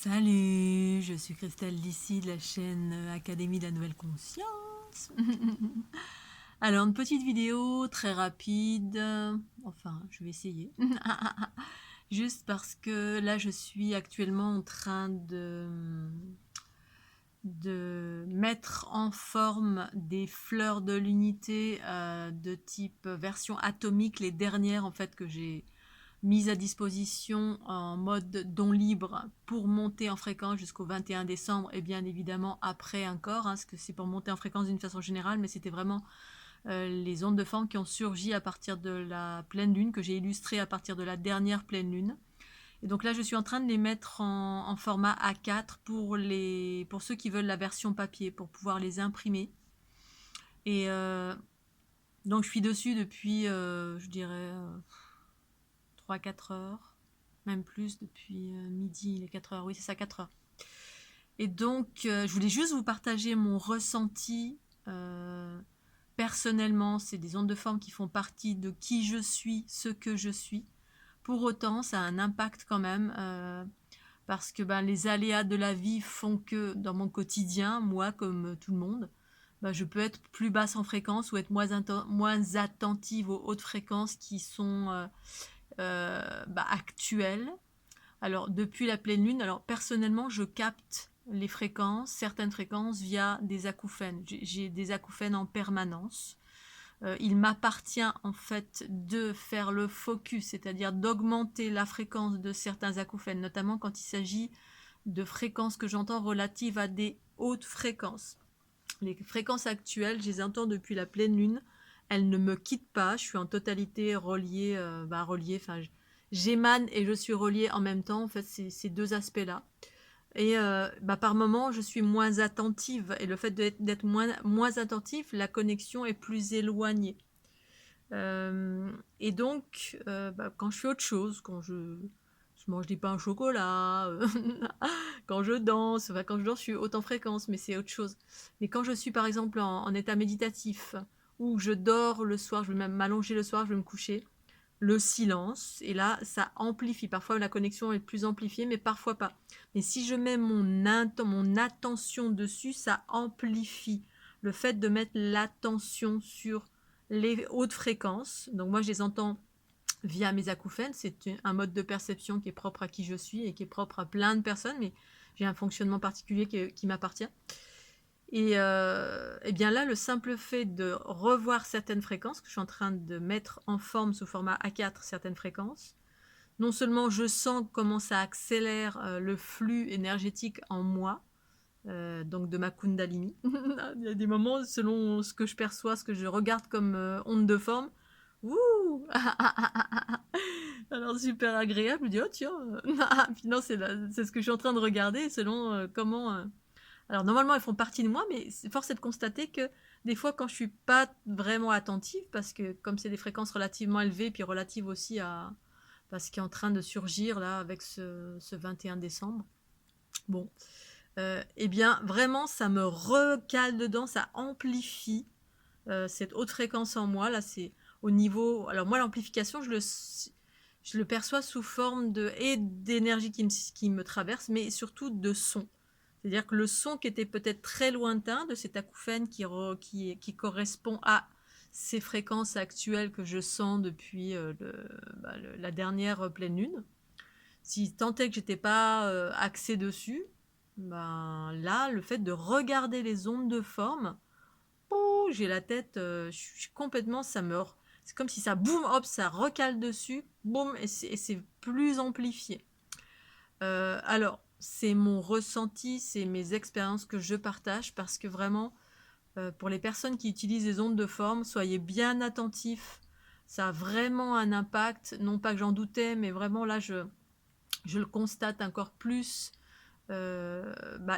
Salut, je suis Christelle d'ici de la chaîne Académie de la Nouvelle Conscience. Alors, une petite vidéo très rapide, enfin, je vais essayer. Juste parce que là, je suis actuellement en train de mettre en forme des fleurs de l'unité de type version atomique, les dernières en fait que j'ai mise à disposition en mode don libre pour monter en fréquence jusqu'au 21 décembre et bien évidemment après encore, parce que c'est pour monter en fréquence d'une façon générale, mais c'était vraiment les ondes de forme qui ont surgi à partir de la pleine lune, que j'ai illustré à partir de la dernière pleine lune. Et donc là, je suis en train de les mettre en format A4 pour ceux qui veulent la version papier, pour pouvoir les imprimer. Et donc je suis dessus depuis, je dirais, 3-4 heures, même plus depuis midi, il est 4 heures, oui c'est ça, 4 heures. Et donc je voulais juste vous partager mon ressenti personnellement, c'est des ondes de forme qui font partie de qui je suis, ce que je suis. Pour autant, ça a un impact quand même, parce que les aléas de la vie font que dans mon quotidien, moi comme tout le monde, je peux être plus basse en fréquence ou être moins attentive aux hautes fréquences qui sont actuelles. Alors, depuis la pleine lune, alors personnellement, je capte les fréquences, certaines fréquences via des acouphènes. J'ai des acouphènes en permanence. Il m'appartient en fait de faire le focus, c'est-à-dire d'augmenter la fréquence de certains acouphènes, notamment quand il s'agit de fréquences que j'entends relatives à des hautes fréquences. Les fréquences actuelles, je les entends depuis la pleine lune, elles ne me quittent pas, je suis en totalité reliée, j'émane et je suis reliée en même temps, en fait, ces deux aspects-là. Et par moments, je suis moins attentive, et le fait d'être moins attentive, la connexion est plus éloignée. Et donc, quand je fais autre chose, quand je mange des pains au chocolat, quand je danse, enfin, quand je danse, je suis haute en fréquence, mais c'est autre chose. Mais quand je suis par exemple en état méditatif, ou je dors le soir, je vais même m'allonger le soir, je vais me coucher, le silence, et là, ça amplifie. Parfois, la connexion est plus amplifiée, mais parfois pas. Mais si je mets mon attention dessus, ça amplifie. Le fait de mettre l'attention sur les hautes fréquences, donc moi, je les entends via mes acouphènes, c'est un mode de perception qui est propre à qui je suis et qui est propre à plein de personnes, mais j'ai un fonctionnement particulier qui m'appartient. Et bien là, le simple fait de revoir certaines fréquences, que je suis en train de mettre en forme sous format A4 certaines fréquences, non seulement je sens comment ça accélère le flux énergétique en moi, donc de ma Kundalini. Il y a des moments, selon ce que je perçois, ce que je regarde comme onde de forme, wouh. Alors super agréable, je me dis oh tiens, puis non c'est ce que je suis en train de regarder selon comment alors normalement, elles font partie de moi, mais force est de constater que des fois, quand je suis pas vraiment attentive, parce que comme c'est des fréquences relativement élevées, puis relatives aussi à ce qui est en train de surgir là avec ce 21 décembre, bon, eh bien vraiment, ça me recale dedans, ça amplifie cette haute fréquence en moi. Là, c'est au niveau. Alors moi, l'amplification, je le perçois sous forme d'énergie qui me traverse, mais surtout de son. C'est-à-dire que le son qui était peut-être très lointain de cet acouphène qui correspond à ces fréquences actuelles que je sens depuis la dernière pleine lune, si tant est que j'étais pas axée dessus, là, le fait de regarder les ondes de forme, j'ai la tête, je suis complètement, c'est comme si ça, boum, hop, ça recale dessus, boum, et c'est plus amplifié. Alors, c'est mon ressenti, c'est mes expériences que je partage parce que vraiment, pour les personnes qui utilisent les ondes de forme, soyez bien attentifs. Ça a vraiment un impact, non pas que j'en doutais, mais vraiment là, je le constate encore plus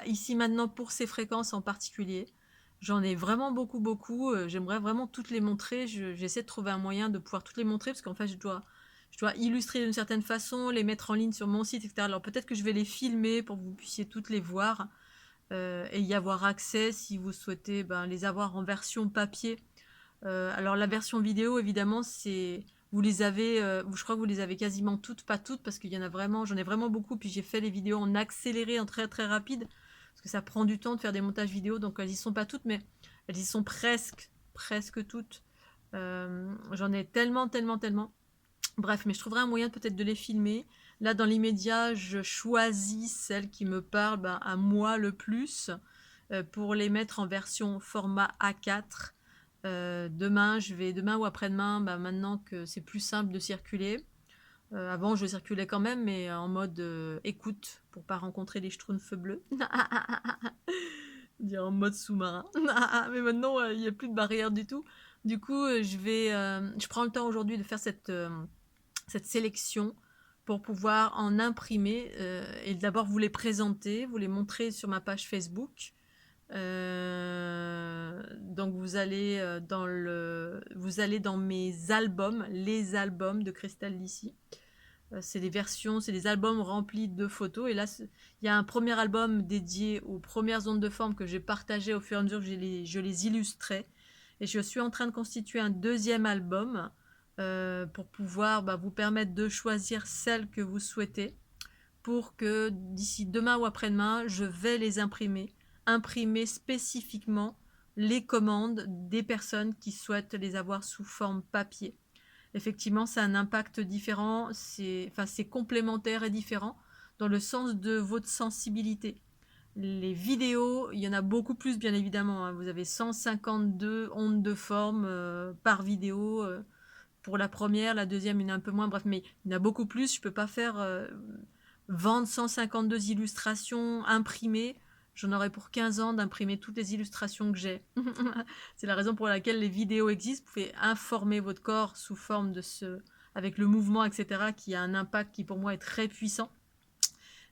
ici maintenant pour ces fréquences en particulier. J'en ai vraiment beaucoup, beaucoup. J'aimerais vraiment toutes les montrer. J'essaie de trouver un moyen de pouvoir toutes les montrer parce qu'en fait, je dois illustrer d'une certaine façon, les mettre en ligne sur mon site, etc. Alors peut-être que je vais les filmer pour que vous puissiez toutes les voir et y avoir accès si vous souhaitez les avoir en version papier. Alors la version vidéo, évidemment, vous les avez, je crois que vous les avez quasiment toutes, pas toutes, parce qu'il y en a vraiment, j'en ai vraiment beaucoup, puis j'ai fait les vidéos en accéléré, en très très rapide, parce que ça prend du temps de faire des montages vidéo, donc elles y sont pas toutes, mais elles y sont presque toutes. J'en ai tellement, tellement, tellement. Bref, mais je trouverai un moyen peut-être de les filmer. Là, dans l'immédiat, je choisis celles qui me parlent ben, à moi le plus pour les mettre en version format A4. Demain ou après-demain, ben, maintenant que c'est plus simple de circuler. Avant, je circulais quand même, mais en mode écoute, pour pas rencontrer les schtroumpfs bleus. Dire en mode sous-marin. Mais maintenant, il n'y a plus de barrière du tout. Du coup, je prends le temps aujourd'hui de faire cette sélection pour pouvoir en imprimer et d'abord vous les présenter, vous les montrer sur ma page Facebook. Donc vous allez dans mes albums, les albums de Christelle Lissy. C'est des versions, c'est des albums remplis de photos. Et là, il y a un premier album dédié aux premières ondes de forme que j'ai partagé au fur et à mesure que je les illustrais. Et je suis en train de constituer un deuxième album pour pouvoir vous permettre de choisir celle que vous souhaitez pour que d'ici demain ou après-demain, je vais les imprimer spécifiquement les commandes des personnes qui souhaitent les avoir sous forme papier. Effectivement, ça a un impact différent, c'est complémentaire et différent dans le sens de votre sensibilité. Les vidéos, il y en a beaucoup plus bien évidemment, hein. Vous avez 152 ondes de forme par vidéo. Pour la première, la deuxième, il y en a un peu moins, bref, mais il y en a beaucoup plus. Je ne peux pas faire vendre 152 illustrations imprimées. J'en aurais pour 15 ans d'imprimer toutes les illustrations que j'ai. C'est la raison pour laquelle les vidéos existent. Vous pouvez informer votre corps sous forme avec le mouvement, etc., qui a un impact qui pour moi est très puissant.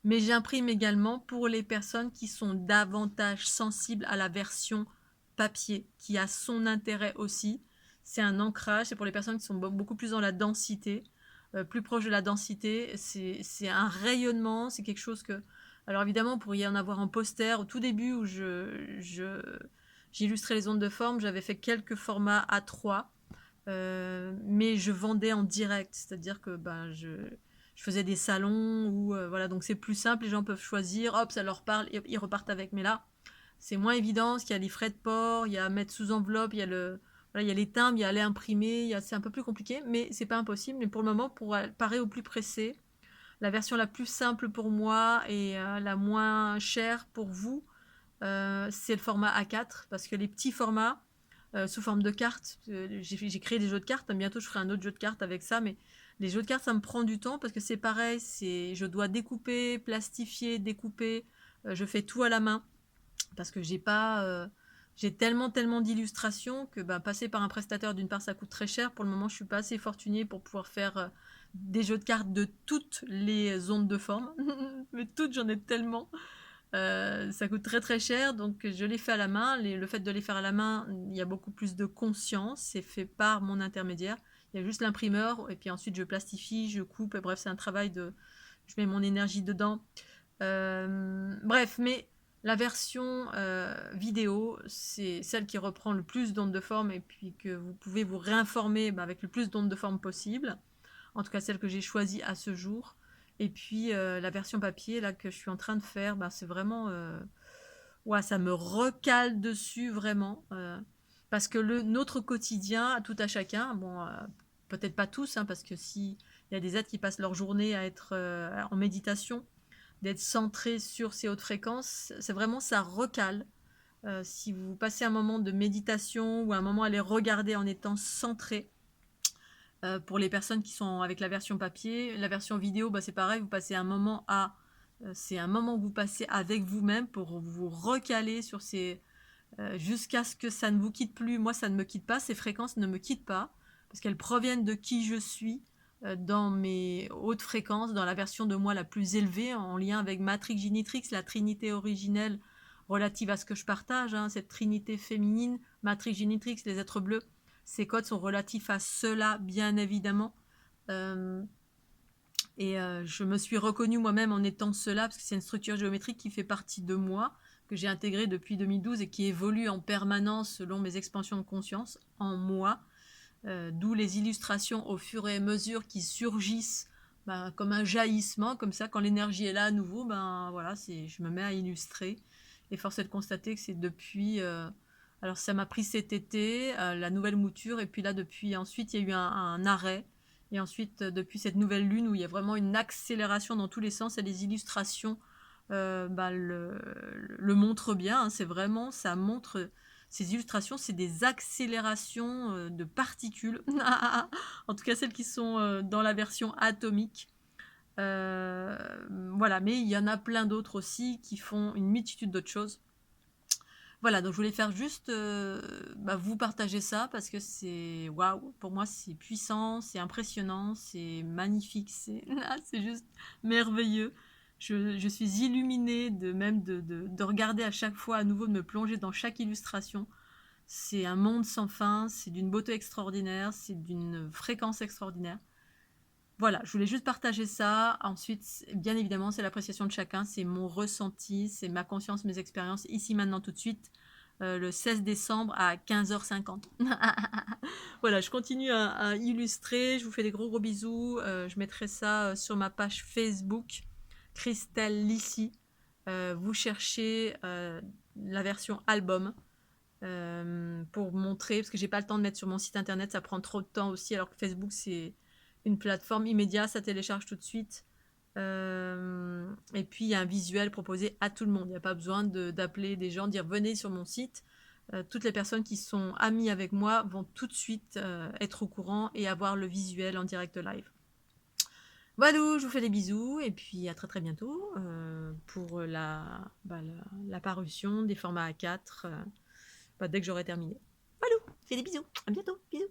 Mais j'imprime également pour les personnes qui sont davantage sensibles à la version papier, qui a son intérêt aussi. C'est un ancrage, c'est pour les personnes qui sont beaucoup plus dans la densité, plus proche de la densité. C'est un rayonnement, c'est quelque chose que... Alors évidemment, pour y en avoir un poster, au tout début où j'illustrais les ondes de forme, j'avais fait quelques formats A3, mais je vendais en direct, c'est-à-dire que je faisais des salons où voilà, donc c'est plus simple, les gens peuvent choisir, hop, ça leur parle, ils repartent avec. Mais là, c'est moins évident, parce qu'il y a les frais de port, il y a à mettre sous enveloppe, il y a les timbres, il y a à aller imprimer, c'est un peu plus compliqué, mais c'est pas impossible. Mais pour le moment, pour parer au plus pressé, la version la plus simple pour moi et la moins chère pour vous, c'est le format A4, parce que les petits formats, sous forme de cartes, j'ai créé des jeux de cartes, bientôt je ferai un autre jeu de cartes avec ça, mais les jeux de cartes, ça me prend du temps parce que c'est pareil, je dois découper, plastifier, découper, je fais tout à la main parce que j'ai tellement d'illustrations que passer par un prestataire, d'une part, ça coûte très cher. Pour le moment, je suis pas assez fortunée pour pouvoir faire des jeux de cartes de toutes les ondes de forme, mais toutes, j'en ai tellement. Ça coûte très très cher, donc je les fais à la main. Le fait de les faire à la main, il y a beaucoup plus de conscience, c'est fait par mon intermédiaire. Il y a juste l'imprimeur, et puis ensuite je plastifie, je coupe, et bref, c'est un travail je mets mon énergie dedans. Bref, mais la version vidéo, c'est celle qui reprend le plus d'ondes de forme, et puis que vous pouvez vous réinformer avec le plus d'ondes de forme possible. En tout cas, celle que j'ai choisie à ce jour. Et puis la version papier là que je suis en train de faire, c'est vraiment ouais, ça me recale dessus vraiment parce que notre quotidien, tout à chacun, bon peut-être pas tous, hein, parce que si il y a des êtres qui passent leur journée à être en méditation, d'être centrés sur ces hautes fréquences, c'est vraiment ça recale. Si vous passez un moment de méditation ou un moment à les regarder en étant centré, pour les personnes qui sont avec la version papier, la version vidéo, c'est pareil, vous passez un moment c'est un moment que vous passez avec vous-même pour vous recaler sur jusqu'à ce que ça ne vous quitte plus. Moi, ça ne me quitte pas, ces fréquences ne me quittent pas, parce qu'elles proviennent de qui je suis, dans mes hautes fréquences, dans la version de moi la plus élevée, en lien avec Matrix Genitrix, la trinité originelle relative à ce que je partage, hein, cette trinité féminine, Matrix Genitrix, les êtres bleus. Ces codes sont relatifs à cela, bien évidemment. Je me suis reconnue moi-même en étant cela, parce que c'est une structure géométrique qui fait partie de moi, que j'ai intégrée depuis 2012 et qui évolue en permanence selon mes expansions de conscience en moi. D'où les illustrations au fur et à mesure qui surgissent, ben, comme un jaillissement, comme ça, quand l'énergie est là à nouveau, ben voilà, je me mets à illustrer. Et force est de constater que c'est depuis... alors ça m'a pris cet été, la nouvelle mouture, et puis là depuis, ensuite il y a eu un arrêt. Et ensuite, depuis cette nouvelle lune où il y a vraiment une accélération dans tous les sens, et les illustrations bah, le montrent bien, hein, c'est vraiment, ça montre, ces illustrations, c'est des accélérations de particules, en tout cas celles qui sont dans la version atomique. Euh, voilà, mais il y en a plein d'autres aussi qui font une multitude d'autres choses. Voilà, donc je voulais faire juste bah, vous partager ça parce que c'est waouh, pour moi c'est puissant, c'est impressionnant, c'est magnifique, c'est juste merveilleux. Je suis illuminée de même de regarder à chaque fois à nouveau, de me plonger dans chaque illustration. C'est un monde sans fin, c'est d'une beauté extraordinaire, c'est d'une fréquence extraordinaire. Voilà, je voulais juste partager ça. Ensuite, bien évidemment, c'est l'appréciation de chacun, c'est mon ressenti, c'est ma conscience, mes expériences, ici, maintenant, tout de suite, le 16 décembre à 15h50. Voilà, je continue à illustrer, je vous fais des gros gros bisous. Je mettrai ça sur ma page Facebook, Christelle Lissy. Vous cherchez la version album pour montrer, parce que j'ai pas le temps de mettre sur mon site internet, ça prend trop de temps aussi, alors que Facebook c'est une plateforme immédiate, ça télécharge tout de suite. Et puis il y a un visuel proposé à tout le monde, il n'y a pas besoin d'appeler des gens, dire venez sur mon site. Toutes les personnes qui sont amies avec moi vont tout de suite être au courant et avoir le visuel en direct live. Voilà, je vous fais des bisous et puis à très très bientôt pour la parution des formats A4 dès que j'aurai terminé. Voilà, je fais des bisous, à bientôt, bisous.